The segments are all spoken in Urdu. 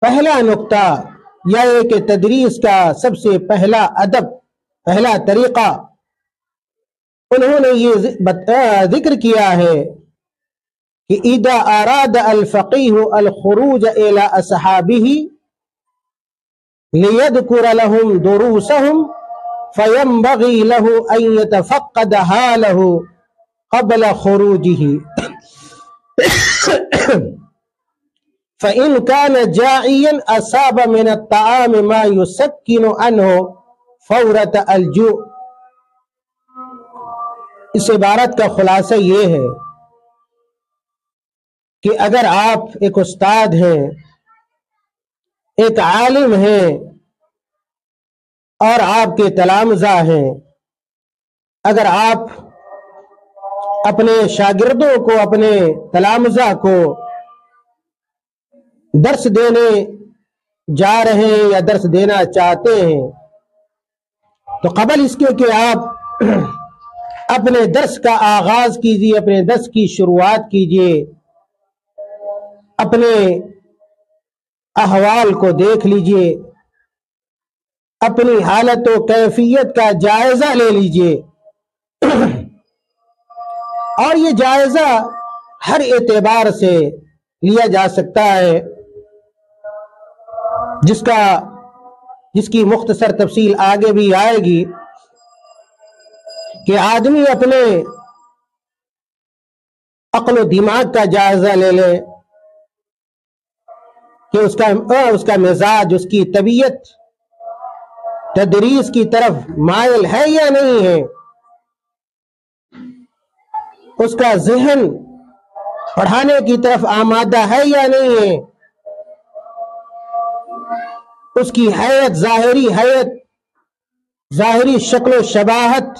پہلا نقطہ یہ ہے کہ تدریس کا سب سے پہلا ادب، پہلا طریقہ انہوں نے یہ ذکر کیا ہے کہ اذا اراد الفقیہ الخروج الى اصحابہ لیذکر لهم دروسهم فینبغی له ان یتفقد حالہ قبل خروجہ فإن كان جاعيا أصاب من الطعام ما يسكن عنه فورة الجوع۔ اس عبارت کا خلاصہ یہ ہے کہ اگر آپ ایک استاد ہیں، ایک عالم ہیں اور آپ کے تلامذہ ہیں، اگر آپ اپنے شاگردوں کو، اپنے تلامذہ کو درس دینے جا رہے ہیں یا درس دینا چاہتے ہیں، تو قبل اس کے کہ آپ اپنے درس کا آغاز کیجیے، اپنے درس کی شروعات کیجیے، اپنے احوال کو دیکھ لیجیے، اپنی حالت و کیفیت کا جائزہ لے لیجیے، اور یہ جائزہ ہر اعتبار سے لیا جا سکتا ہے، جس کی مختصر تفصیل آگے بھی آئے گی، کہ آدمی اپنے عقل و دماغ کا جائزہ لے لے کہ اس کا مزاج، اس کی طبیعت تدریس کی طرف مائل ہے یا نہیں ہے، اس کا ذہن پڑھانے کی طرف آمادہ ہے یا نہیں ہے، اس کی ظاہری شکل و شباہت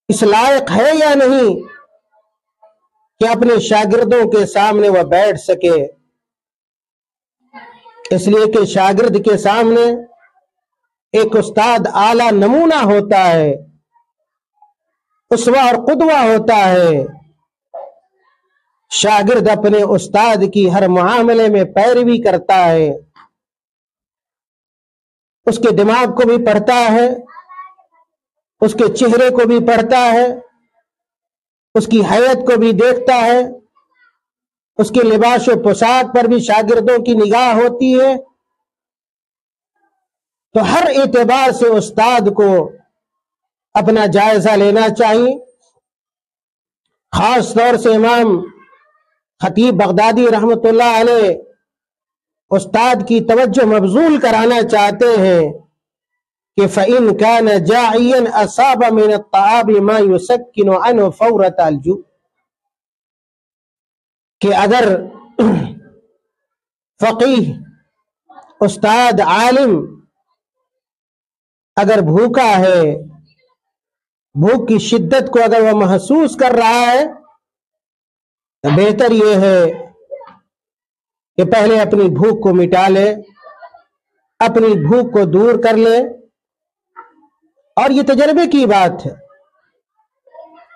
اس لائق ہے یا نہیں کہ اپنے شاگردوں کے سامنے وہ بیٹھ سکے۔ اس لیے کہ شاگرد کے سامنے ایک استاد اعلیٰ نمونہ ہوتا ہے، اسوہ اور قدوہ ہوتا ہے۔ شاگرد اپنے استاد کی ہر معاملے میں پیروی کرتا ہے، اس کے دماغ کو بھی پڑھتا ہے، اس کے چہرے کو بھی پڑھتا ہے، اس کی حیت کو بھی دیکھتا ہے، اس کے لباس و پوشاک پر بھی شاگردوں کی نگاہ ہوتی ہے۔ تو ہر اعتبار سے استاد کو اپنا جائزہ لینا چاہیے۔ خاص طور سے امام خطیب بغدادی رحمۃ اللہ علیہ استاد کی توجہ مبذول کرانا چاہتے ہیں کہ فَإِنْ كَانَ جَاعِيًا أَصَابَ مِنَ الطَّعَامِ مَا يُسَكِّنُ عَنْهُ فَوْرَةَ الْجُوعِ، کہ اگر فقیہ، استاد، عالم اگر بھوکا ہے، بھوک کی شدت کو اگر وہ محسوس کر رہا ہے، تو بہتر یہ ہے کہ پہلے اپنی بھوک کو مٹا لے، اپنی بھوک کو دور کر لے۔ اور یہ تجربے کی بات ہے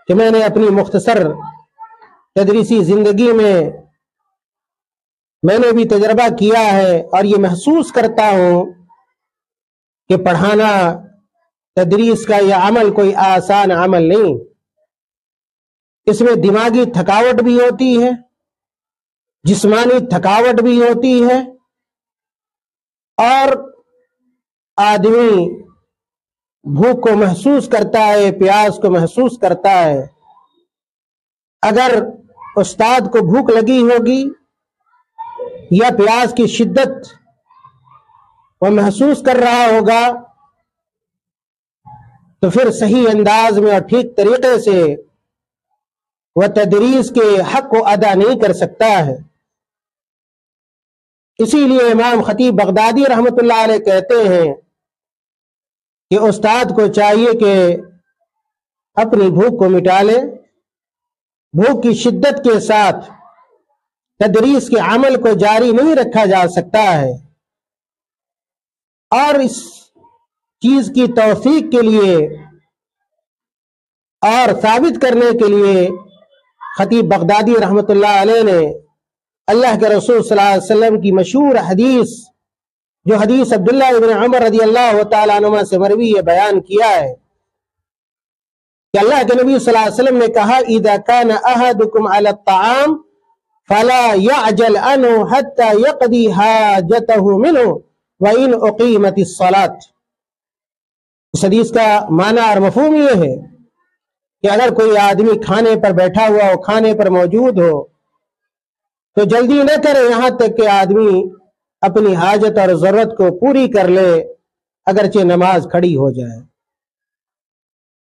کہ میں نے اپنی مختصر تدریسی زندگی میں نے بھی تجربہ کیا ہے، اور یہ محسوس کرتا ہوں کہ پڑھانا، تدریس کا یہ عمل کوئی آسان عمل نہیں، اس میں دماغی تھکاوٹ بھی ہوتی ہے، جسمانی تھکاوٹ بھی ہوتی ہے، اور آدمی بھوک کو محسوس کرتا ہے، پیاس کو محسوس کرتا ہے۔ اگر استاد کو بھوک لگی ہوگی یا پیاس کی شدت وہ محسوس کر رہا ہوگا، تو پھر صحیح انداز میں اور ٹھیک طریقے سے وہ تدریس کے حق کو ادا نہیں کر سکتا ہے۔ اسی لیے امام خطیب بغدادی رحمۃ اللہ علیہ کہتے ہیں کہ استاد کو چاہیے کہ اپنی بھوک کو مٹا لے، بھوک کی شدت کے ساتھ تدریس کے عمل کو جاری نہیں رکھا جا سکتا ہے۔ اور اس چیز کی توثیق کے لیے اور ثابت کرنے کے لیے خطیب بغدادی رحمۃ اللہ علیہ نے اللہ کے رسول صلی اللہ علیہ وسلم کی مشہور حدیث، جو حدیث عبداللہ ابن عمر رضی اللہ تعالیٰ عنہما سے مروی ہے، بیان کیا ہے کہ اللہ کے نبی صلی اللہ علیہ وسلم نے کہا اذا كان احدكم على الطعام فلا يعجل عنه حتى يقضي حاجته منه وان اقيمت الصلاة۔ اس حدیث کا معنی اور مفہوم یہ ہے کہ اگر کوئی آدمی کھانے پر بیٹھا ہوا ہو، کھانے پر موجود ہو، تو جلدی نہ کرے یہاں تک کہ آدمی اپنی حاجت اور ضرورت کو پوری کر لے، اگرچہ نماز کھڑی ہو جائے۔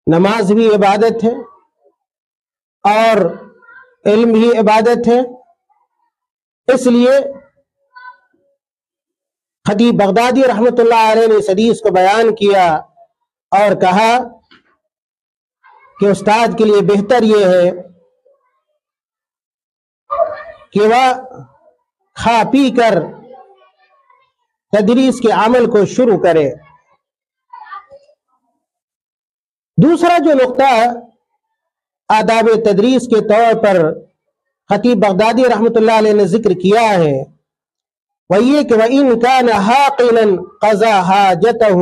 نماز بھی عبادت ہے اور علم بھی عبادت ہے، اس لیے خطیب بغدادی رحمۃ اللہ علیہ نے اس حدیث کو بیان کیا اور کہا کہ استاد کے لیے بہتر یہ ہے کہ وہ کھا پی کر تدریس کے عمل کو شروع کرے۔ دوسرا جو نقطہ آداب تدریس کے طور پر خطیب بغدادی رحمۃ اللہ علیہ نے ذکر کیا ہے وہ یہ کہ وَإِن كَانَ حَاقِلًا قَضَى حَاجَتَهُ،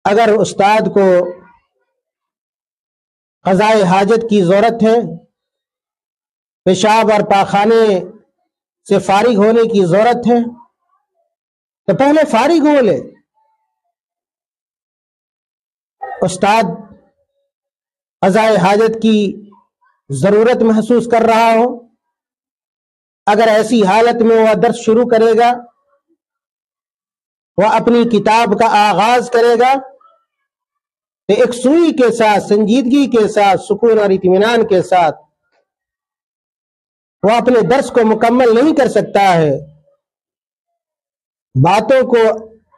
اگر استاد کو قضائے حاجت کی ضرورت ہے، پیشاب اور پاخانے سے فارغ ہونے کی ضرورت ہے، تو پہلے فارغ ہو لے۔ استاد قضائے حاجت کی ضرورت محسوس کر رہا ہو، اگر ایسی حالت میں وہ درس شروع کرے گا، وہ اپنی کتاب کا آغاز کرے گا، تو ایک سوئی کے ساتھ، سنجیدگی کے ساتھ، سکون اور اطمینان کے ساتھ وہ اپنے درس کو مکمل نہیں کر سکتا ہے، باتوں کو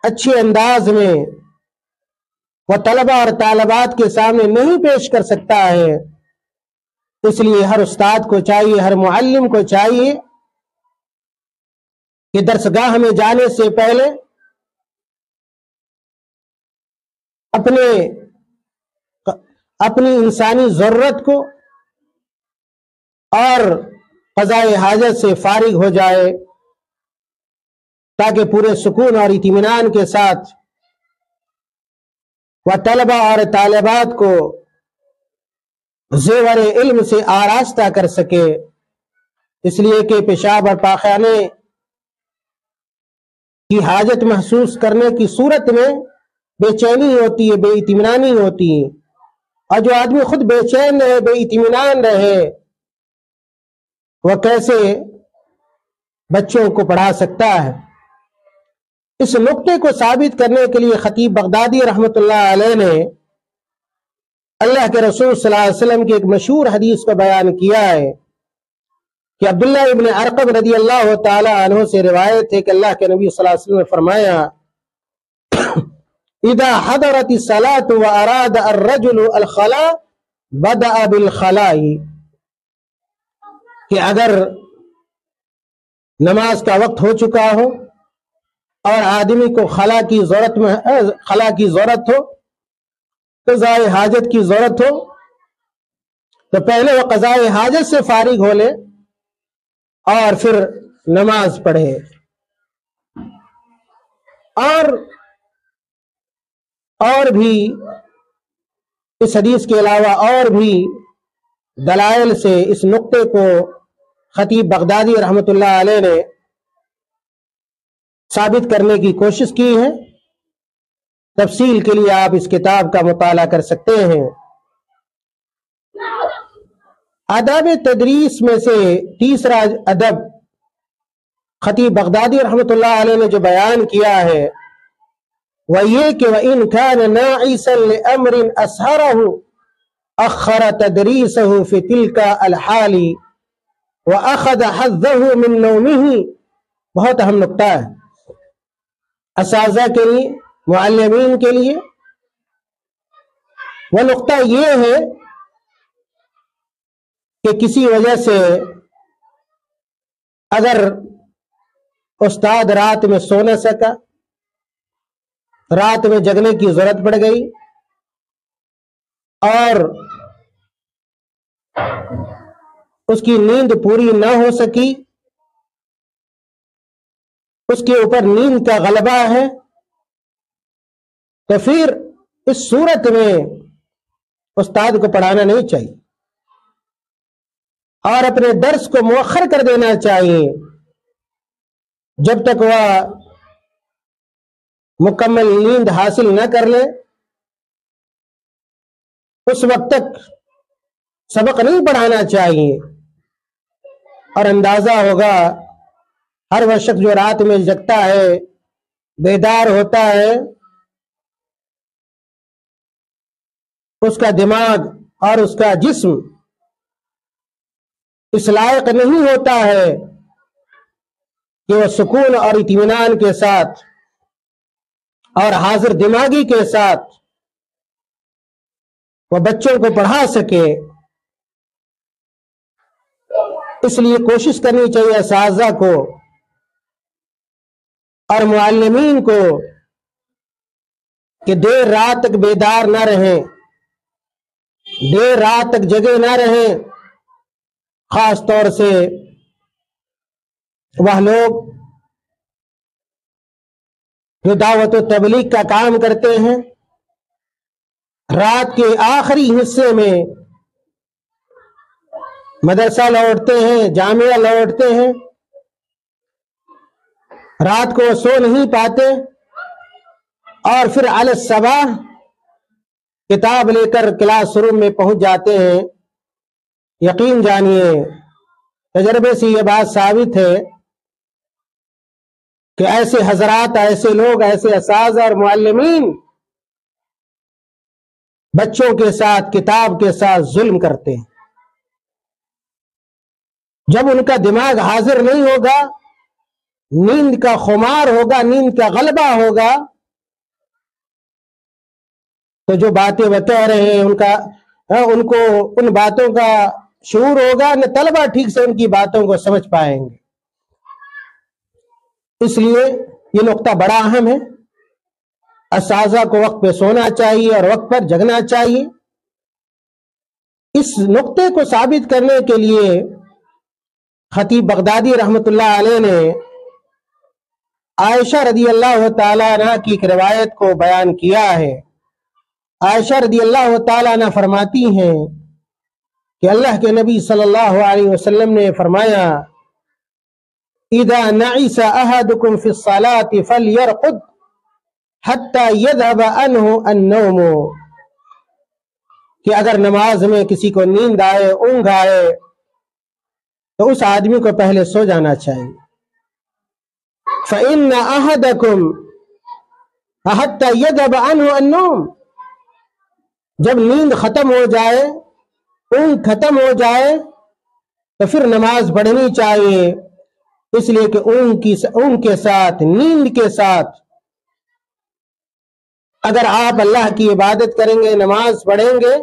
اچھے انداز میں وہ طلبہ اور طالبات کے سامنے نہیں پیش کر سکتا ہے۔ اس لیے ہر استاد کو چاہیے، ہر معلم کو چاہیے کہ درسگاہ میں جانے سے پہلے اپنی انسانی ضرورت کو اور قضائے حاجت سے فارغ ہو جائے، تاکہ پورے سکون اور اطمینان کے ساتھ وہ طلبہ اور طالبات کو زیور علم سے آراستہ کر سکے۔ اس لیے کہ پیشاب اور پاخانے کی حاجت محسوس کرنے کی صورت میں بے چینی ہوتی ہے، بے اطمینانی ہوتی ہے، اور جو آدمی خود بے چین رہے، بے اطمینان رہے، وہ کیسے بچوں کو پڑھا سکتا ہے؟ اس نقطے کو ثابت کرنے کے لیے خطیب بغدادی رحمۃ اللہ علیہ نے اللہ کے رسول صلی اللہ علیہ وسلم کی ایک مشہور حدیث کو بیان کیا ہے کہ عبداللہ ابن ارقم رضی اللہ تعالی عنہ سے روایت ہے کہ اللہ کے نبی صلی اللہ علیہ وسلم نے فرمایا اذا حضرت الصلاة واراد الرجل الخلاء بدأ بالخلاء، کہ اگر نماز کا وقت ہو چکا ہو اور آدمی کو خلا کی ضرورت ہو، قضائے حاجت کی ضرورت ہو، تو پہلے وہ قضائے حاجت سے فارغ ہو لے اور پھر نماز پڑھے۔ اور بھی اس حدیث کے علاوہ اور بھی دلائل سے اس نقطے کو خطیب بغدادی رحمۃ اللہ علیہ نے ثابت کرنے کی کوشش کی ہے۔ تفصیل کے لیے آپ اس کتاب کا مطالعہ کر سکتے ہیں۔ آداب تدریس میں سے تیسرا ادب خطیب بغدادی رحمۃ اللہ علیہ نے جو بیان کیا ہے وہ یہ کہ وَإِنْ كَانَ نَاعِسًا لِأَمْرٍ أَسْهَرَهُ أَخَّرَ تَدْرِيسَهُ فِي تِلْكَ الْحَالِ وَأَخَذَ حَظَّهُ مِنْ نَوْمِهِ۔ بہت اہم نقطہ ہے اساتذہ کے لیے، معلمین کے لیے۔ وہ نقطہ یہ ہے کہ کسی وجہ سے اگر استاد رات میں سو نہ سکا، رات میں جگنے کی ضرورت پڑ گئی اور اس کی نیند پوری نہ ہو سکی، اس کے اوپر نیند کا غلبہ ہے، تو پھر اس صورت میں استاد کو پڑھانا نہیں چاہیے اور اپنے درس کو مؤخر کر دینا چاہیے جب تک وہ مکمل نیند حاصل نہ کر لے، اس وقت تک سبق نہیں پڑھانا چاہیے۔ اور اندازہ ہوگا ہر وہ شخص جو رات میں جگتا ہے، بیدار ہوتا ہے، اس کا دماغ اور اس کا جسم اس لائق نہیں ہوتا ہے کہ وہ سکون اور اطمینان کے ساتھ اور حاضر دماغی کے ساتھ وہ بچوں کو پڑھا سکے۔ اس لیے کوشش کرنی چاہیے اساتذہ کو اور معلمین کو کہ دیر رات تک بیدار نہ رہیں، دیر رات تک جگے نہ رہیں، خاص طور سے وہ لوگ جو دعوت و تبلیغ کا کام کرتے ہیں، رات کے آخری حصے میں مدرسہ لوٹتے ہیں، جامعہ لوٹتے ہیں، رات کو سو نہیں پاتے اور پھر علی الصباح کتاب لے کر کلاس روم میں پہنچ جاتے ہیں۔ یقین جانیے، تجربے سے یہ بات ثابت ہے کہ ایسے حضرات، ایسے لوگ، ایسے اساتذہ اور معلمین بچوں کے ساتھ، کتاب کے ساتھ ظلم کرتے ہیں۔ جب ان کا دماغ حاضر نہیں ہوگا، نیند کا خمار ہوگا، نیند کا غلبہ ہوگا، تو جو باتیں وہ کہہ رہے ہیں ان کو ان باتوں کا شعور ہوگا، نہ طلبہ ٹھیک سے ان کی باتوں کو سمجھ پائیں گے۔ اس لیے یہ نقطہ بڑا اہم ہے۔ اساتذہ کو وقت پہ سونا چاہیے اور وقت پر جگنا چاہیے۔ اس نقطے کو ثابت کرنے کے لیے خطیب بغدادی رحمۃ اللہ علیہ نے عائشہ رضی اللہ تعالیٰ عنہ کی ایک روایت کو بیان کیا ہے۔ عائشہ رضی اللہ تعالیٰ عنہ فرماتی ہیں کہ اللہ کے نبی صلی اللہ علیہ وسلم نے فرمایا، اذا نعس احدكم في الصلاة فليرقد حتى يذهب عنه النوم، کہ اگر نماز میں کسی کو نیند آئے، اونگ آئے، تو اس آدمی کو پہلے سو جانا چاہیے۔ فإن أحدكم حتى يذهب عنه النوم، جب نیند ختم ہو جائے، اونگ ختم ہو جائے، تو پھر نماز پڑھنی چاہیے، اس لیے کہ اونگ کے ساتھ، نیند کے ساتھ اگر آپ اللہ کی عبادت کریں گے، نماز پڑھیں گے،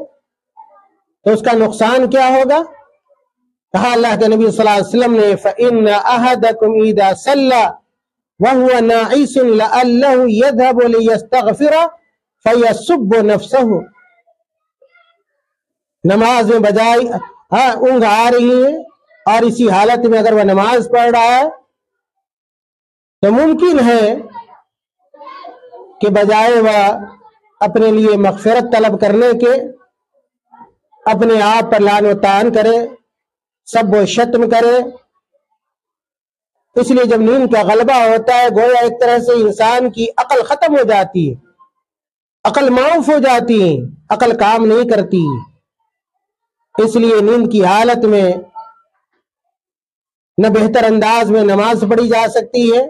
تو اس کا نقصان کیا ہوگا؟ کہا اللہ کے نبی صلی اللہ علیہ وسلم نے، فَإِنَّ أَحَدَكُمْ إِذَا صَلَّى وَهُوَ نَاعِسٌ لَعَلَّهُ يَذْهَبُ لِيَسْتَغْفِرَ فَيَسُبُّ نَفْسَهُ، نماز میں بجائے اونگ آ رہی ہے اور اسی حالت میں اگر وہ نماز پڑھ رہا ہے تو ممکن ہے کہ بجائے وہ اپنے لیے مغفرت طلب کرنے کے اپنے آپ پر لعن و طعن کرے، سب و شتم کرے۔ اس لیے جب نیند کا غلبہ ہوتا ہے، گویا ایک طرح سے انسان کی عقل ختم ہو جاتی ہے، عقل معاف ہو جاتی ہے، عقل کام نہیں کرتی۔ اس لیے نیند کی حالت میں نہ بہتر انداز میں نماز پڑھی جا سکتی ہے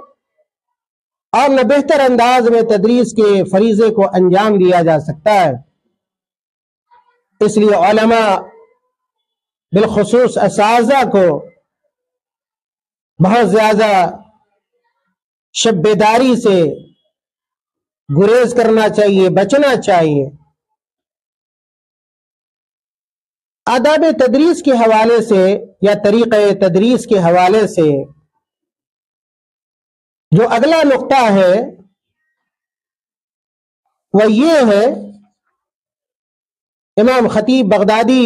اور نہ بہتر انداز میں تدریس کے فریضے کو انجام دیا جا سکتا ہے۔ اس لیے علماء، بالخصوص اساتذہ کو بہت زیادہ شب بیداری سے گریز کرنا چاہیے، بچنا چاہیے۔ آداب تدریس کے حوالے سے یا طریقہ تدریس کے حوالے سے جو اگلا نقطہ ہے وہ یہ ہے، امام خطیب بغدادی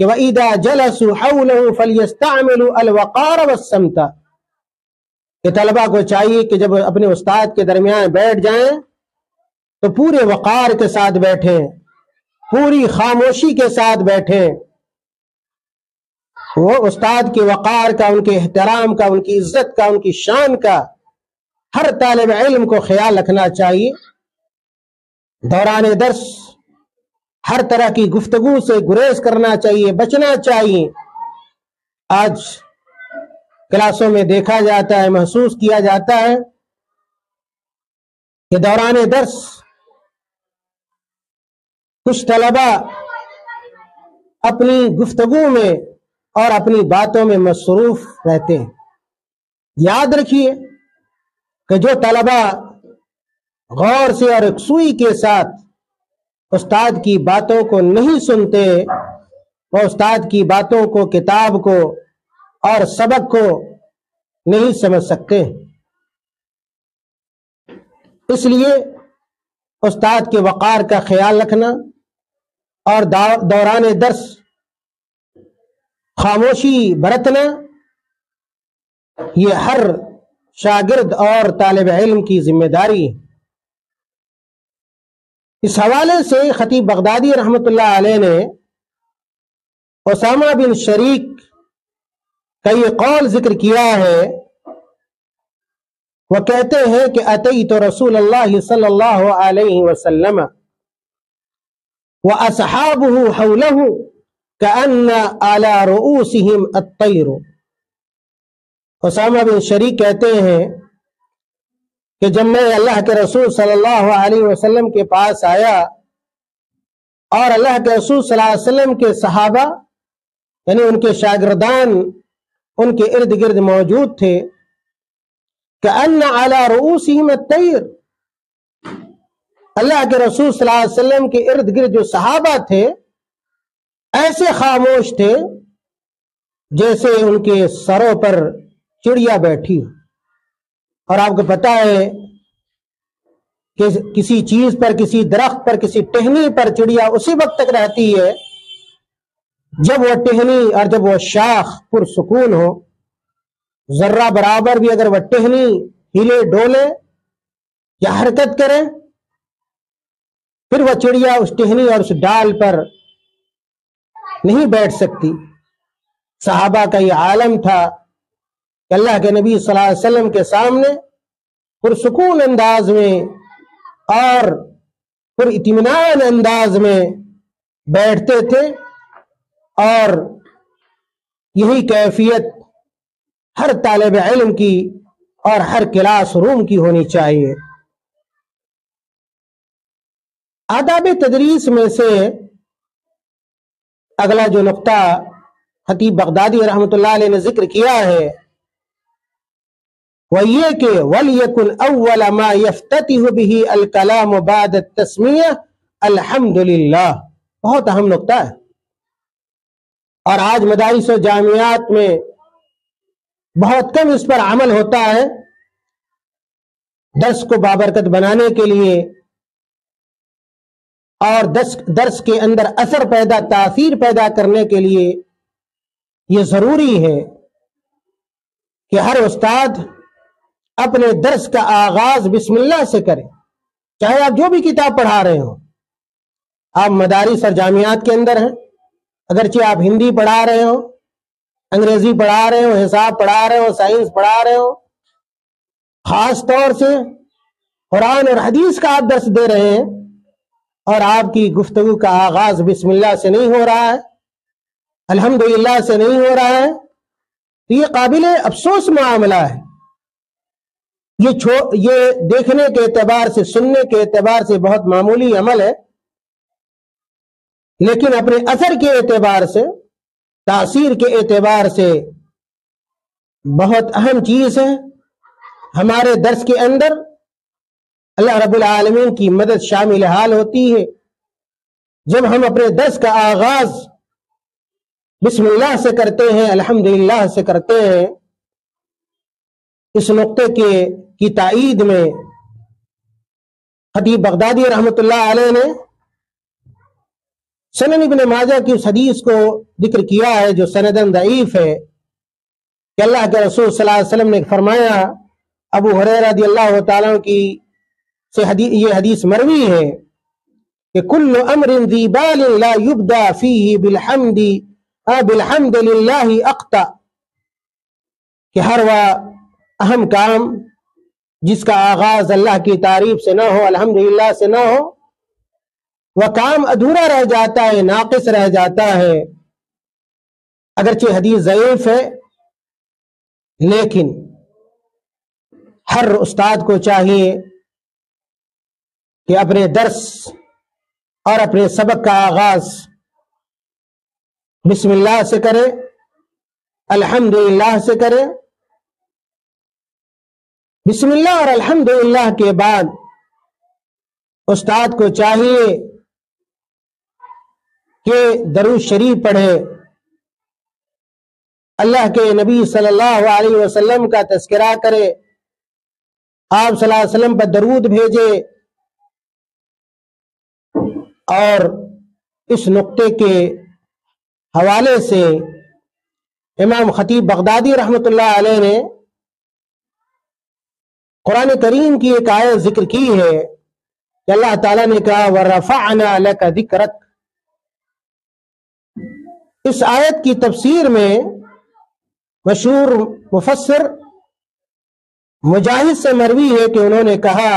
کہ وَإِذَا جَلَسُوا حَوْلَهُ فَلْيَسْتَعْمِلُوا الْوَقَارَ وَالصَّمْتَ، کہ طلبہ کو چاہیے کہ جب اپنے استاد کے درمیان بیٹھ جائیں تو پورے وقار کے ساتھ بیٹھیں، پوری خاموشی کے ساتھ بیٹھیں. وہ استاد کے وقار کا، ان کے احترام کا، ان کی عزت کا، ان کی شان کا ہر طالب علم کو خیال رکھنا چاہیے. دوران درس ہر طرح کی گفتگو سے گریز کرنا چاہیے، بچنا چاہیے. آج کلاسوں میں دیکھا جاتا ہے، محسوس کیا جاتا ہے کہ دوران درس کچھ طلبہ اپنی گفتگو میں اور اپنی باتوں میں مصروف رہتے ہیں. یاد رکھیے کہ جو طلبہ غور سے اور یکسوئی کے ساتھ استاد کی باتوں کو نہیں سنتے، وہ استاد کی باتوں کو، کتاب کو اور سبق کو نہیں سمجھ سکتے. اس لیے استاد کے وقار کا خیال رکھنا اور دوران درس خاموشی برتنا یہ ہر شاگرد اور طالب علم کی ذمہ داری ہے. اس حوالے سے خطیب بغدادی رحمۃ اللہ علیہ نے اسامہ بن شریک کا یہ قول ذکر کیا ہے. وہ کہتے ہیں کہ اتیت رسول اللہ صلی اللہ علیہ وسلم واصحابہ حولہ کأن علی رؤوسہم الطیر. اسامہ بن شریک کہتے ہیں کہ جب میں اللہ کے رسول صلی اللہ علیہ وسلم کے پاس آیا اور اللہ کے رسول صلی اللہ علیہ وسلم کے صحابہ یعنی ان کے شاگردان ان کے ارد گرد موجود تھے، کأن علی رؤوسہم الطیر، اللہ کے رسول صلی اللہ علیہ وسلم کے ارد گرد جو صحابہ تھے ایسے خاموش تھے جیسے ان کے سروں پر چڑیا بیٹھی. اور آپ کو پتا ہے کہ کسی چیز پر، کسی درخت پر، کسی ٹہنی پر چڑیا اسی وقت تک رہتی ہے جب وہ ٹہنی اور جب وہ شاخ پرسکون ہو. ذرہ برابر بھی اگر وہ ٹہنی ہلے ڈولے یا حرکت کرے پھر وہ چڑیا اس ٹہنی اور اس ڈال پر نہیں بیٹھ سکتی. صحابہ کا یہ عالم تھا کہ اللہ کے نبی صلی اللہ علیہ وسلم کے سامنے پرسکون انداز میں اور پر اطمینان انداز میں بیٹھتے تھے، اور یہی کیفیت ہر طالب علم کی اور ہر کلاس روم کی ہونی چاہیے. آداب تدریس میں سے اگلا جو نقطہ خطیب بغدادی رحمۃ اللہ علیہ نے ذکر کیا ہے وہ یہ کہ وَلْيَكُنْ أَوَّلَ مَا يَفْتَتِحُ بِهِ الْكَلَامُ بَعْدَ التَّسْمِيَةِ الْحَمْدُلِلَّہ. بہت اہم نقطہ ہے، اور آج مدارس و جامعات میں بہت کم اس پر عمل ہوتا ہے. درس کو بابرکت بنانے کے لیے اور درس کے اندر اثر پیدا، تاثیر پیدا کرنے کے لیے یہ ضروری ہے کہ ہر استاد اپنے درس کا آغاز بسم اللہ سے کرے. چاہے آپ جو بھی کتاب پڑھا رہے ہوں، آپ مدارس اور جامعات کے اندر ہیں، اگرچہ آپ ہندی پڑھا رہے ہوں، انگریزی پڑھا رہے ہوں، حساب پڑھا رہے ہوں، سائنس پڑھا رہے ہوں، خاص طور سے قرآن اور حدیث کا آپ درس دے رہے ہیں اور آپ کی گفتگو کا آغاز بسم اللہ سے نہیں ہو رہا ہے، الحمدللہ سے نہیں ہو رہا ہے، تو یہ قابل افسوس معاملہ ہے. یہ دیکھنے کے اعتبار سے، سننے کے اعتبار سے بہت معمولی عمل ہے، لیکن اپنے اثر کے اعتبار سے، تاثیر کے اعتبار سے بہت اہم چیز ہے. ہمارے درس کے اندر اللہ رب العالمین کی مدد شامل حال ہوتی ہے جب ہم اپنے درس کا آغاز بسم اللہ سے کرتے ہیں، الحمدللہ سے کرتے ہیں. اس نقطے کی تائید میں خطیب بغدادی رحمۃ اللہ علیہ نے سنن ابن ماجہ کی اس حدیث کو ذکر کیا ہے جو سندن ضعیف ہے کہ اللہ کے رسول صلی اللہ علیہ وسلم نے فرمایا، ابو ہریرہ رضی اللہ تعالیٰ کی سے یہ حدیث مروی ہے کہ کل امر ذی بال لا یبدا فیہ بالحمد للہ اقطع، کہ ہر وہ اہم کام جس کا آغاز اللہ کی تعریف سے نہ ہو، الحمدللہ سے نہ ہو، وہ کام ادھورا رہ جاتا ہے، ناقص رہ جاتا ہے۔ اگرچہ حدیث ضعیف ہے لیکن ہر استاد کو چاہیے کہ اپنے درس اور اپنے سبق کا آغاز بسم اللہ سے کرے، الحمدللہ سے کرے۔ بسم اللہ اور الحمدللہ کے بعد استاد کو چاہیے کہ درود شریف پڑھے، اللہ کے نبی صلی اللہ علیہ وسلم کا تذکرہ کرے، آپ صلی اللہ علیہ وسلم پر درود بھیجے، اور اس نقطے کے حوالے سے امام خطیب بغدادی رحمۃ اللہ علیہ نے قرآن کریم کی ایک آیت ذکر کی ہے کہ اللہ تعالیٰ نے کہا وَرَفَعْنَا لَكَ ذِكْرَكَ۔ اس آیت کی تفسیر میں مشہور مفسر مجاہد سے مروی ہے کہ انہوں نے کہا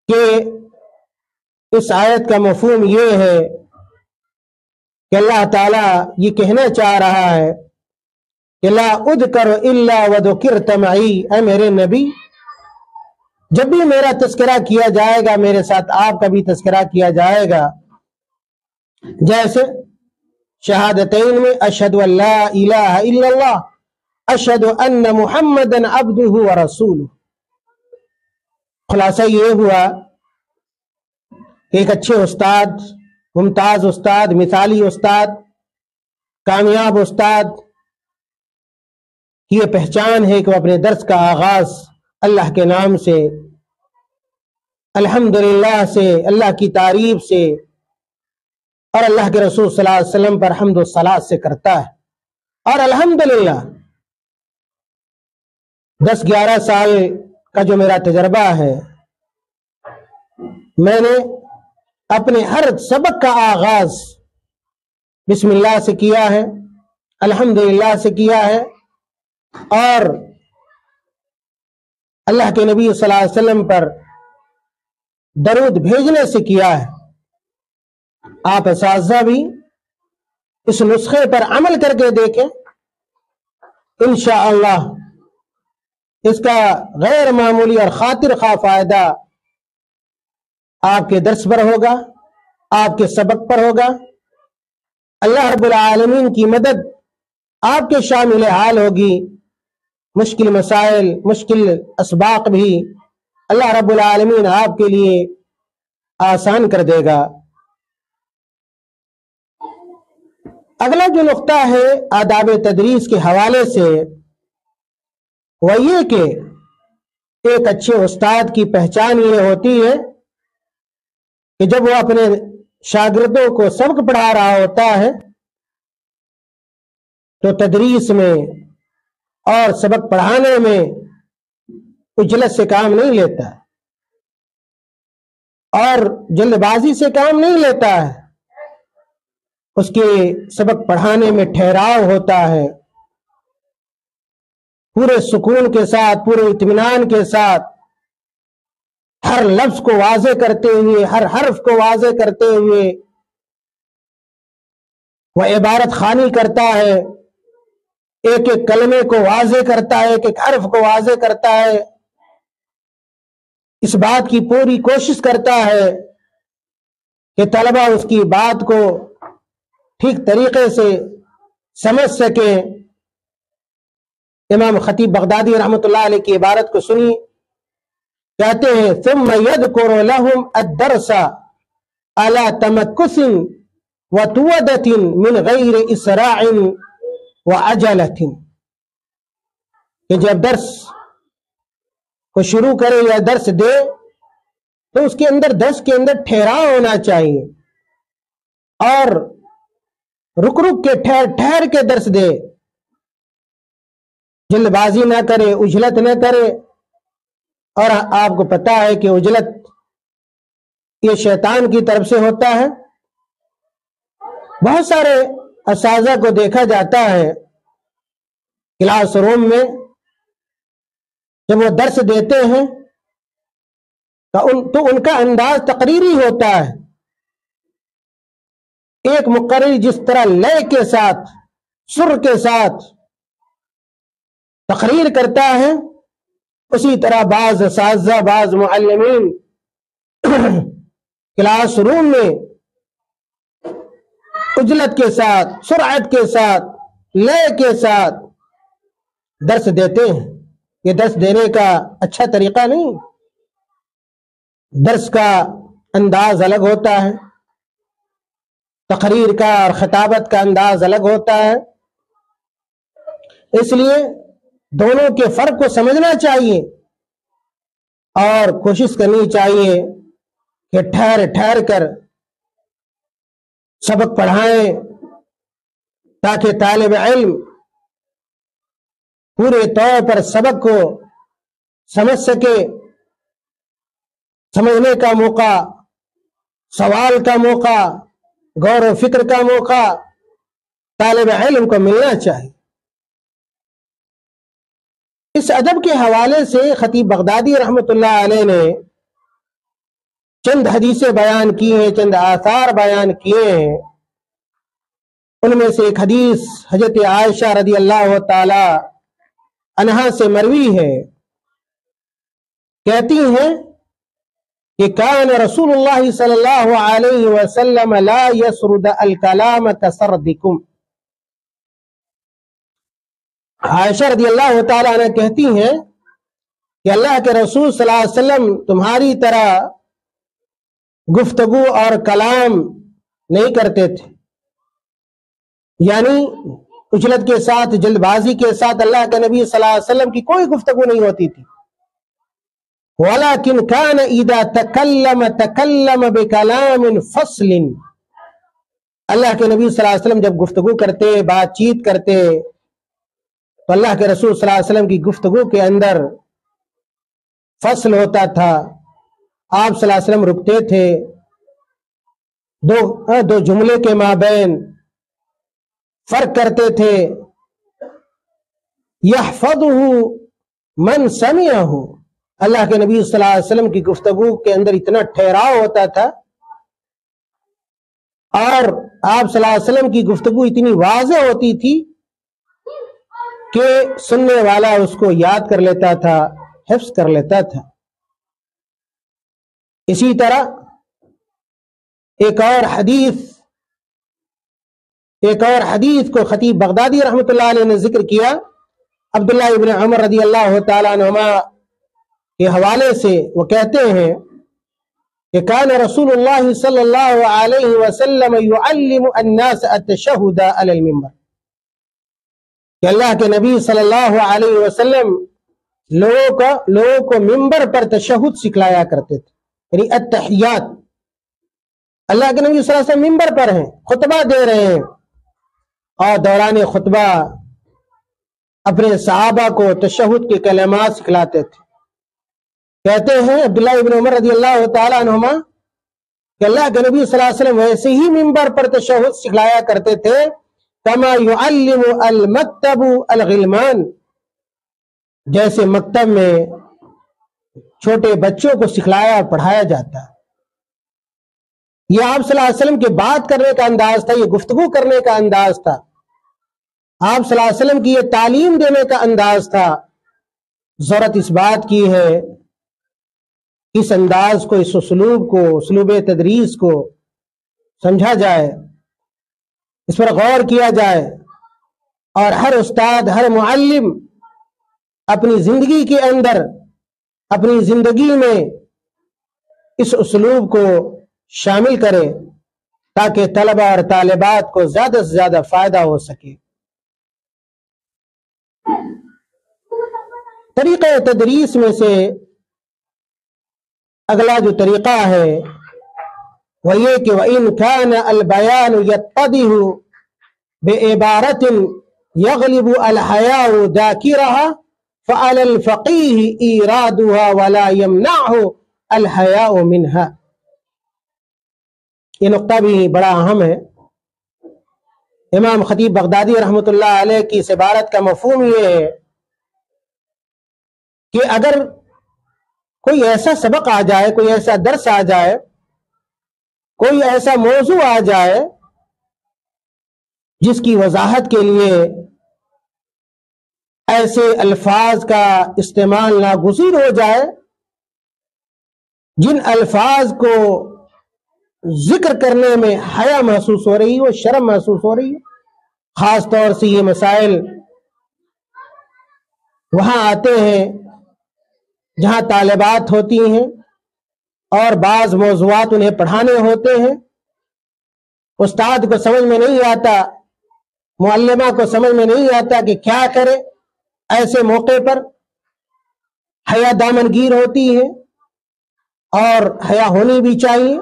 کہ اس آیت کا مفہوم یہ ہے کہ اللہ تعالیٰ یہ کہنا چاہ رہا ہے کہ لا اذکر الا وذکرت معی، اے میرے نبی جب بھی میرا تذکرہ کیا جائے گا میرے ساتھ آپ کا بھی تذکرہ کیا جائے گا، جیسے شہادتین میں اشہد ان لا الہ الا اللہ، اشہد ان محمدًا عبدہ ورسولہ۔ خلاصہ یہ ہوا کہ ایک اچھے استاد، ممتاز استاد، مثالی استاد، کامیاب استاد یہ پہچان ہے کہ وہ اپنے درس کا آغاز اللہ کے نام سے، الحمدللہ سے، اللہ کی تعریف سے اور اللہ کے رسول صلی اللہ علیہ وسلم پر حمد و صلاۃ سے کرتا ہے۔ اور الحمدللہ 10-11 سال کا جو میرا تجربہ ہے، میں نے اپنے ہر سبق کا آغاز بسم اللہ سے کیا ہے، الحمدللہ سے کیا ہے، اور اللہ کے نبی صلی اللہ علیہ وسلم پر درود بھیجنے سے کیا ہے۔ آپ اساتذہ بھی اس نسخے پر عمل کر کے دیکھیں، انشاءاللہ اس کا غیر معمولی اور خاطر خواہ فائدہ آپ کے درس پر ہوگا، آپ کے سبق پر ہوگا۔ اللہ رب العالمین کی مدد آپ کے شامل حال ہوگی، مشکل مسائل، مشکل اسباق بھی اللہ رب العالمین آپ کے لیے آسان کر دے گا۔ اگلا جو نقطہ ہے آداب تدریس کے حوالے سے وہ یہ کہ ایک اچھے استاد کی پہچان یہ ہوتی ہے کہ جب وہ اپنے شاگردوں کو سبق پڑھا رہا ہوتا ہے تو تدریس میں اور سبق پڑھانے میں اجلت سے کام نہیں لیتا اور جلد بازی سے کام نہیں لیتا ہے، اس کے سبق پڑھانے میں ٹھہراؤ ہوتا ہے، پورے سکون کے ساتھ، پورے اطمینان کے ساتھ، ہر لفظ کو واضح کرتے ہوئے، ہر حرف کو واضح کرتے ہوئے وہ عبارت خوانی کرتا ہے، ایک ایک کلمے کو واضح کرتا ہے، ایک ایک حرف کو واضح کرتا ہے، اس بات کی پوری کوشش کرتا ہے کہ طلبہ اس کی بات کو ٹھیک طریقے سے سمجھ سکیں۔ امام خطیب بغدادی رحمۃ اللہ علیہ کی عبارت کو سنی، کہتے ہیں ثم يذكر لهم الدرس على تمكث وتودة من غیر اسراع وعجلة، کہ جب درس کو شروع کرے یا درس دے تو اس کے اندر درس کے اندر ٹھہراؤ ہونا چاہیے، اور رک رک کے ٹھہر ٹھہر کے درس دے، جلد بازی نہ کرے، اجلت نہ کرے۔ اور آپ کو پتا ہے کہ اجلت یہ شیطان کی طرف سے ہوتا ہے۔ بہت سارے اساتذہ کو دیکھا جاتا ہے کلاس روم میں جب وہ درس دیتے ہیں تو ان کا انداز تقریری ہوتا ہے۔ ایک مقرر جس طرح لے کے ساتھ، سر کے ساتھ تقریر کرتا ہے، اسی طرح بعض اساتذہ، بعض معلمین کلاس روم میں عجلت کے ساتھ، سرعت کے ساتھ، لے کے ساتھ درس دیتے ہیں۔ یہ درس دینے کا اچھا طریقہ نہیں۔ درس کا انداز الگ ہوتا ہے، تقریر کا اور خطابت کا انداز الگ ہوتا ہے۔ اس لیے دونوں کے فرق کو سمجھنا چاہیے اور کوشش کرنی چاہیے کہ ٹھہر ٹھہر کر سبق پڑھائیں تاکہ طالب علم پورے طور پر سبق کو سمجھ سکے۔ سمجھنے کا موقع، سوال کا موقع، غور و فکر کا موقع طالب علم کو ملنا چاہیے۔ اس ادب کے حوالے سے خطیب بغدادی رحمۃ اللہ علیہ نے چند حدیثیں بیان کی ہیں، چند آثار بیان کیے ہیں۔ ان میں سے ایک حدیث حضرت عائشہ رضی اللہ تعالی عنہا سے مروی ہے، کہتی ہیں کہ کان رسول اللہ صلی اللہ علیہ وسلم لا يسرد الکلام کسردکم۔ عائشہ رضی اللہ تعالی عنہ کہتی ہیں کہ اللہ کے رسول صلی اللہ علیہ وسلم تمہاری طرح گفتگو اور کلام نہیں کرتے تھے، یعنی اجلت کے ساتھ، جلد بازی کے ساتھ اللہ کے نبی صلی اللہ علیہ وسلم کی کوئی گفتگو نہیں ہوتی تھی۔ وَلَكِنْ كَانَ إِذَا تَكَلَّمَ بِكَلَامٍ فَصْلٍ، اللہ کے نبی صلی اللہ علیہ وسلم جب گفتگو کرتے، بات چیت کرتے، تو اللہ کے رسول صلی اللہ علیہ وسلم کی گفتگو کے اندر فصل ہوتا تھا۔ آپ صلی اللہ علیہ وسلم رکتے تھے، دو جملے کے مابین فرق کرتے تھے۔ يَحْفَظُهُ مَنْ سَمِعَهُ، اللہ کے نبی صلی اللہ علیہ وسلم کی گفتگو کے اندر اتنا ٹھہراؤ ہوتا تھا، اور آپ صلی اللہ علیہ وسلم کی گفتگو اتنی واضح ہوتی تھی کہ سننے والا اس کو یاد کر لیتا تھا، حفظ کر لیتا تھا۔ اسی طرح ایک اور حدیث کو خطیب بغدادی رحمۃ اللہ علیہ نے ذکر کیا، عبداللہ ابن عمر رضی اللہ تعالیٰ عنہما کے حوالے سے۔ وہ کہتے ہیں کہ کان رسول اللہ صلی اللہ علیہ وسلم يعلم الناس التشہد علی المنبر، کہ اللہ کے نبی صلی اللہ علیہ وسلم لوگوں کو ممبر پر تشہد سکھلایا کرتے تھے، یعنی التحیات۔ اللہ کے نبی صلی اللہ علیہ وسلم ممبر پر ہیں، خطبہ دے رہے ہیں، اور دوران خطبہ اپنے صحابہ کو تشہد کے کلمات سکھلاتے تھے۔ کہتے ہیں عبداللہ ابن عمر رضی اللہ تعالیٰ عنہما کہ اللہ کے نبی صلی اللہ علیہ وسلم ویسے ہی ممبر پر تشہد سکھلایا کرتے تھے، کما یعلم المکتب الغلمان، جیسے مکتب میں چھوٹے بچوں کو سکھلایا پڑھایا جاتا ہے۔ یہ آپ صلی اللہ علیہ وسلم کے بات کرنے کا انداز تھا، یہ گفتگو کرنے کا انداز تھا، آپ صلی اللہ علیہ وسلم کی یہ تعلیم دینے کا انداز تھا۔ ضرورت اس بات کی ہے اس انداز کو، اس اسلوب کو، اسلوب تدریس کو سمجھا جائے، اس پر غور کیا جائے، اور ہر استاد، ہر معلم اپنی زندگی کے اندر، اپنی زندگی میں اس اسلوب کو شامل کرے تاکہ طلبہ اور طالبات کو زیادہ سے زیادہ فائدہ ہو سکے۔ طریقہ تدریس میں سے اگلا جو طریقہ ہے وہ یہ کہ وَإِنْ كَانَ الْبَيَانُ يَتَّضِحُ بِعِبَارَةٍ يَغْلِبُ الْحَيَاءُ ذَاكِرَهَا فَعَلَى الْفَقِيهِ إِيرَادُهَا وَلَا يَمْنَعُهُ الْحَيَاءُ مِنْهَا۔ یہ نقطہ بھی بڑا اہم ہے۔ امام خطیب بغدادی رحمۃ اللہ علیہ کی اس عبارت کا مفہوم یہ ہے کہ اگر کوئی ایسا سبق آ جائے، کوئی ایسا درس آ جائے، کوئی ایسا موضوع آ جائے جس کی وضاحت کے لیے ایسے الفاظ کا استعمال ناگزیر ہو جائے، جن الفاظ کو ذکر کرنے میں حیا محسوس ہو رہی ہو، شرم محسوس ہو رہی ہو، خاص طور سے یہ مسائل وہاں آتے ہیں جہاں طالبات ہوتی ہیں اور بعض موضوعات انہیں پڑھانے ہوتے ہیں، استاد کو سمجھ میں نہیں آتا، معلمہ کو سمجھ میں نہیں آتا کہ کیا کرے۔ ایسے موقع پر حیا دامنگیر ہوتی ہے اور حیا ہونی بھی چاہیے،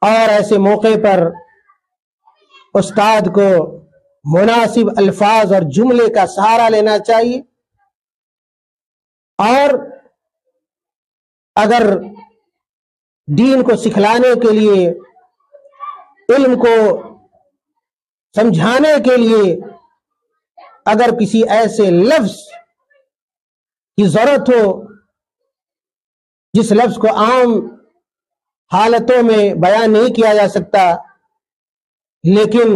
اور ایسے موقع پر استاد کو مناسب الفاظ اور جملے کا سہارا لینا چاہیے، اور اگر دین کو سکھلانے کے لیے، علم کو سمجھانے کے لیے اگر کسی ایسے لفظ کی ضرورت ہو جس لفظ کو عام حالتوں میں بیان نہیں کیا جا سکتا، لیکن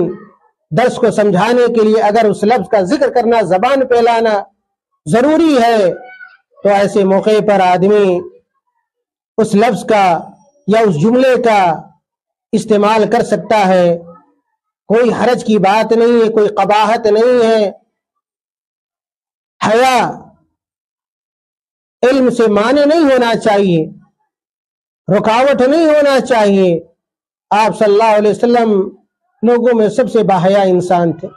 درس کو سمجھانے کے لیے اگر اس لفظ کا ذکر کرنا، زبان پہ لانا ضروری ہے، تو ایسے موقع پر آدمی اس لفظ کا یا اس جملے کا استعمال کر سکتا ہے۔ کوئی حرج کی بات نہیں ہے، کوئی قباحت نہیں ہے۔ حیا علم سے مانع نہیں ہونا چاہیے، رکاوٹ نہیں ہونا چاہیے۔ آپ صلی اللہ علیہ وسلم لوگوں میں سب سے باحیا انسان تھے،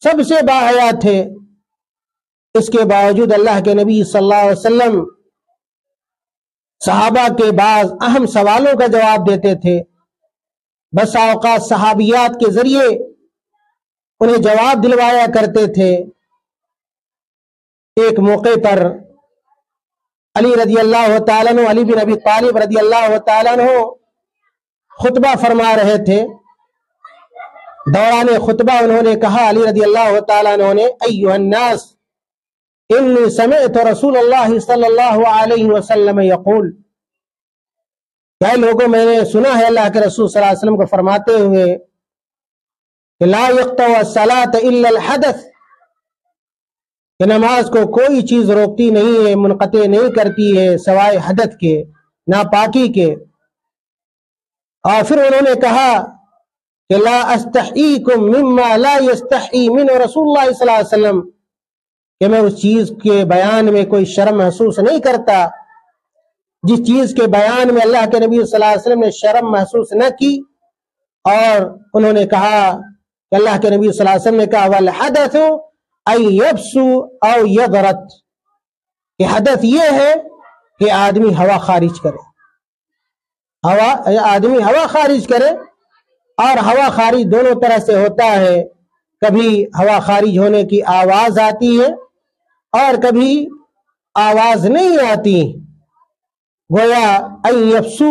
سب سے باحیا تھے، اس کے باوجود اللہ کے نبی صلی اللہ علیہ وسلم صحابہ کے بعض اہم سوالوں کا جواب دیتے تھے، بس اوقات صحابیات کے ذریعے انہیں جواب دلوایا کرتے تھے۔ ایک موقع پر علی رضی اللہ تعالیٰ عنہ، علی بن ابی طالب رضی اللہ تعالیٰ عنہ خطبہ فرما رہے تھے۔ دوران خطبہ انہوں نے کہا، علی رضی اللہ تعالیٰ عنہ نے، ایھا الناس انی سمعت رسول اللہ صلی اللہ علیہ وسلم یقول، کہ لوگوں میں نے سنا ہے اللہ کے رسول صلی اللہ علیہ وسلم کو فرماتے ہوئے کہ لا یقطع الصلاۃ الا الحدث، کہ نماز کو کوئی چیز روکتی نہیں ہے، منقطع نہیں کرتی ہے سوائے حدث کے، ناپاکی کے۔ اور پھر انہوں نے کہا کہ لا استحییکم مما لا یستحی من رسول اللہ صلی اللہ علیہ وسلم، کہ میں اس چیز کے بیان میں کوئی شرم محسوس نہیں کرتا جس چیز کے بیان میں اللہ کے نبی صلی اللہ علیہ وسلم نے شرم محسوس نہ کی۔ اور انہوں نے کہا کہ اللہ کے نبی صلی اللہ علیہ وسلم نے کہا والحدث ان یبسو او یغرت، کہ حدث یہ ہے کہ آدمی ہوا خارج کرے، آدمی ہوا خارج کرے، اور ہوا خارج دونوں طرح سے ہوتا ہے، کبھی ہوا خارج ہونے کی آواز آتی ہے اور کبھی آواز نہیں آتی۔ گویا ان یبسو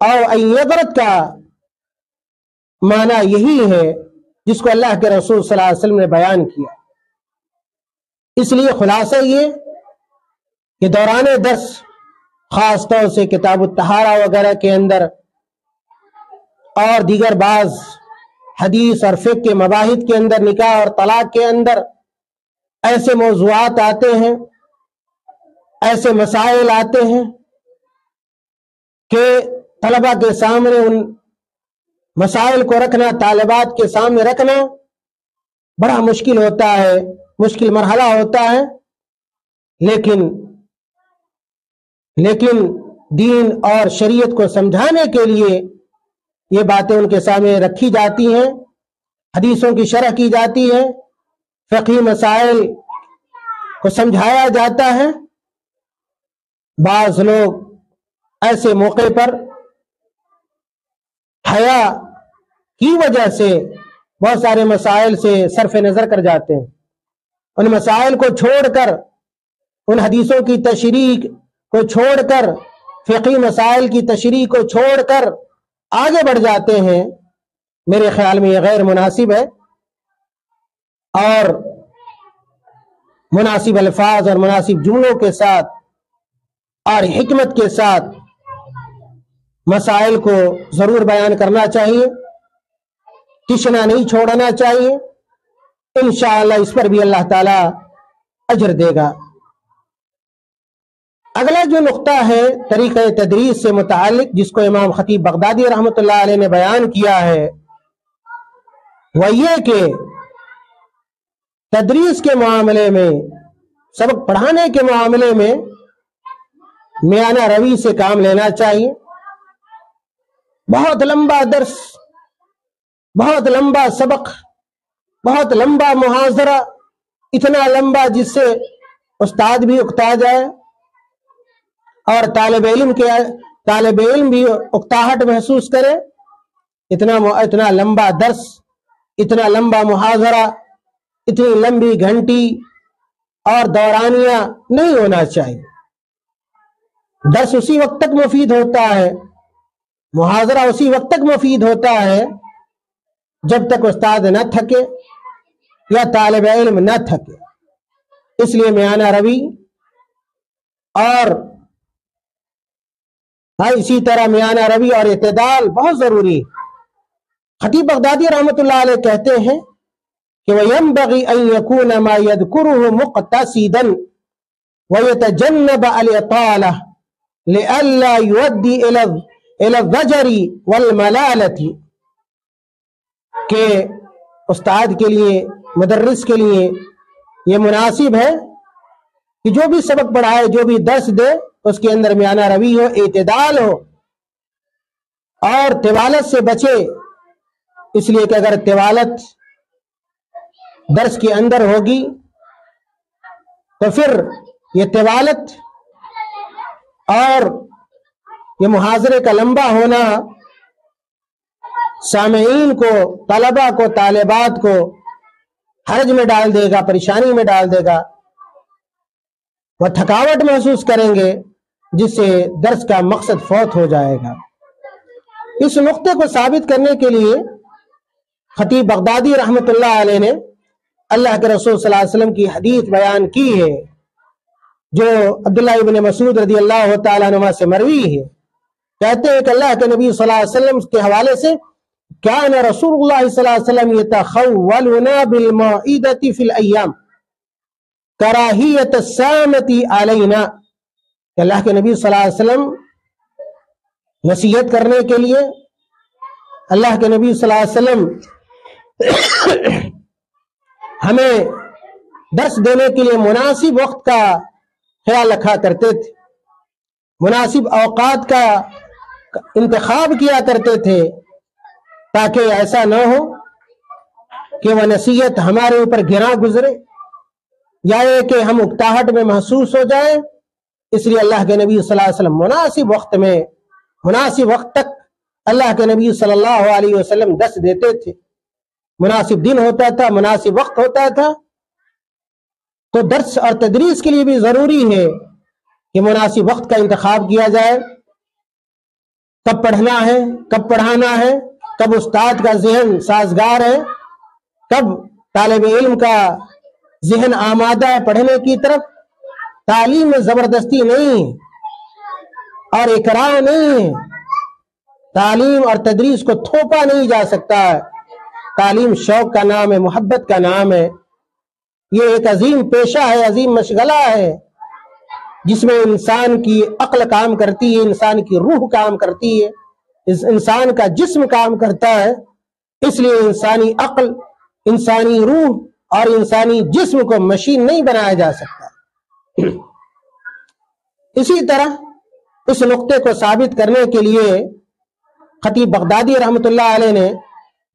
او ان یغرت کا معنی یہی ہے جس کو اللہ کے رسول صلی اللہ علیہ وسلم نے بیان کیا۔ اس لیے خلاصہ یہ کہ دوران درس، خاص طور سے کتاب الطہارہ وغیرہ کے اندر اور دیگر بعض حدیث اور فقہ کے مباحث کے اندر، نکاح اور طلاق کے اندر ایسے موضوعات آتے ہیں، ایسے مسائل آتے ہیں کہ طلبہ کے سامنے ان مسائل کو رکھنا، طالبات کے سامنے رکھنا بڑا مشکل ہوتا ہے، مشکل مرحلہ ہوتا ہے، لیکن دین اور شریعت کو سمجھانے کے لیے یہ باتیں ان کے سامنے رکھی جاتی ہیں، حدیثوں کی شرح کی جاتی ہے، فقہی مسائل کو سمجھایا جاتا ہے۔ بعض لوگ ایسے موقع پر حیا کی وجہ سے بہت سارے مسائل سے صرف نظر کر جاتے ہیں، ان مسائل کو چھوڑ کر، ان حدیثوں کی تشریح کو چھوڑ کر، فقہی مسائل کی تشریح کو چھوڑ کر آگے بڑھ جاتے ہیں۔ میرے خیال میں یہ غیر مناسب ہے، اور مناسب الفاظ اور مناسب جملوں کے ساتھ اور حکمت کے ساتھ مسائل کو ضرور بیان کرنا چاہیے، کشنا نہیں چھوڑنا چاہیے۔ انشاءاللہ اس پر بھی اللہ تعالی اجر دے گا۔ اگلا جو نقطہ ہے طریقہ تدریس سے متعلق، جس کو امام خطیب بغدادی رحمۃ اللہ علیہ نے بیان کیا ہے، وہ یہ کہ تدریس کے معاملے میں، سبق پڑھانے کے معاملے میں میانہ روی سے کام لینا چاہیے۔ بہت لمبا درس، بہت لمبا سبق، بہت لمبا محاضرہ، اتنا لمبا جس سے استاد بھی اکتا جائے اور طالب علم بھی اکتاہٹ محسوس کرے، اتنا لمبا درس، اتنا لمبا محاضرہ، اتنی لمبی گھنٹی اور دورانیہ نہیں ہونا چاہیے۔ درس اسی وقت تک مفید ہوتا ہے، محاضرہ اسی وقت تک مفید ہوتا ہے جب تک استاد نہ تھکے یا طالب علم نہ تھکے۔ اس لیے میانہ روی اور اسی طرح میانہ روی اور اعتدال بہت ضروری ہے۔ خطیب بغدادی رحمۃ اللہ علیہ کہتے ہیں کہ وَيَنبَغِي أَن يَكُونَ مَا يَذْكُرُهُ مُقْتَصِدًا وَيَتَجَنَّبَ الْإِطَالَةَ لِئَلَّا يُؤَدِّي إِلَى الضَّجَرِ وَالْمَلَالَةِ، کہ استاد کے لیے، مدرس کے لیے یہ مناسب ہے کہ جو بھی سبق پڑھائے، جو بھی درس دے، اس کے اندر میانہ روی ہو، اعتدال ہو اور طوالت سے بچے۔ اس لیے کہ اگر طوالت درس کے اندر ہوگی تو پھر یہ طوالت اور یہ محاضرے کا لمبا ہونا سامعین کو، طلبہ کو، طالبات کو حرج میں ڈال دے گا، پریشانی میں ڈال دے گا، وہ تھکاوٹ محسوس کریں گے، جس سے درس کا مقصد فوت ہو جائے گا۔ اس نقطے کو ثابت کرنے کے لیے خطیب بغدادی رحمۃ اللہ علیہ نے اللہ کے رسول صلی اللہ علیہ وسلم کی حدیث بیان کی ہے، جو عبداللہ ابن مسعود رضی اللہ تعالیٰ عنہ سے مروی ہے۔ کہتے ہیں کہ اللہ کے نبی صلی اللہ علیہ وسلم کے حوالے سے کان رسول اللہ صلی اللہ علیہ وسلم یتخولنا بالموعظۃ فی الایام کراہیۃ السامۃ علینا، کہ اللہ کے نبی صلی اللہ علیہ وسلم نصیحت کرنے کے لیے، اللہ کے نبی صلی اللہ علیہ وسلم ہمیں درس دینے کے لیے مناسب وقت کا خیال رکھا کرتے تھے، مناسب اوقات کا انتخاب کیا کرتے تھے، تاکہ ایسا نہ ہو کہ وہ نصیحت ہمارے اوپر گراں گزرے یا یہ کہ ہم اکتاہٹ میں محسوس ہو جائیں۔ اس لیے اللہ کے نبی صلی اللہ علیہ وسلم مناسب وقت میں، مناسب وقت تک اللہ کے نبی صلی اللہ علیہ وسلم درس دیتے تھے۔ مناسب دن ہوتا تھا، مناسب وقت ہوتا تھا۔ تو درس اور تدریس کے لیے بھی ضروری ہے کہ مناسب وقت کا انتخاب کیا جائے، کب پڑھنا ہے، کب پڑھانا ہے، کب استاد کا ذہن سازگار ہے، کب طالب علم کا ذہن آمادہ ہے پڑھنے کی طرف۔ تعلیم میں زبردستی نہیں اور اکراہ نہیں ہے، تعلیم اور تدریس کو تھوپا نہیں جا سکتا ہے۔ تعلیم شوق کا نام ہے، محبت کا نام ہے، یہ ایک عظیم پیشہ ہے، عظیم مشغلہ ہے، جس میں انسان کی عقل کام کرتی ہے، انسان کی روح کام کرتی ہے، انسان کا جسم کام کرتا ہے۔ اس لیے انسانی عقل، انسانی روح اور انسانی جسم کو مشین نہیں بنایا جا سکتا۔ اسی طرح اس نقطے کو ثابت کرنے کے لیے خطیب بغدادی رحمۃ اللہ علیہ نے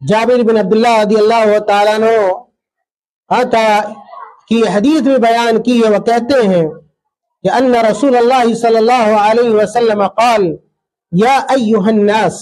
جابر بن عبداللہ رضی اللہ تعالیٰ عنہ کی حدیث میں بیان کی ہے۔ وہ کہتے ہیں کہ ان رسول اللہ صلی اللہ علیہ وسلم قال یا ایھا الناس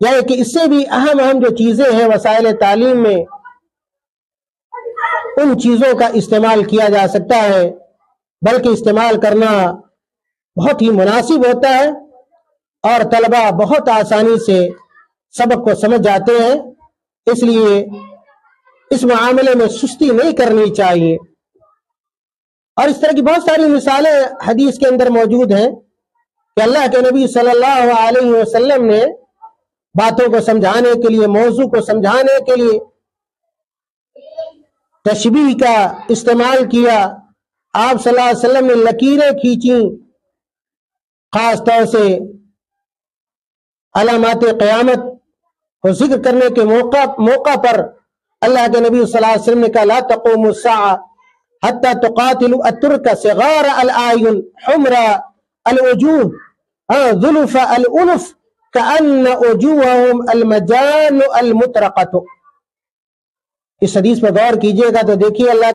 یعنی کہ اس سے بھی اہم جو چیزیں ہیں وسائل تعلیم میں، ان چیزوں کا استعمال کیا جا سکتا ہے، بلکہ استعمال کرنا بہت ہی مناسب ہوتا ہے، اور طلبہ بہت آسانی سے سبق کو سمجھ جاتے ہیں۔ اس لیے اس معاملے میں سستی نہیں کرنی چاہیے۔ اور اس طرح کی بہت ساری مثالیں حدیث کے اندر موجود ہیں کہ اللہ کے نبی صلی اللہ علیہ وسلم نے باتوں کو سمجھانے کے لیے، موضوع کو سمجھانے کے لیے تشبیہ کا استعمال کیا۔ آپ صلی اللہ علیہ وسلم نے لکیریں کھینچی، خاص طور سے علامات قیامت کو ذکر کرنے کے موقع پر اللہ کے نبی صلی اللہ علیہ وسلم نے کہا لا تقوم الساعة حتى تقاتلوا الترك صغار الأعين حمر الوجوه ذلف الأنف كأن وجوههم المجان المطرقة۔ اس حدیث پر غور کیجئے گا تو دیکھیے اللہ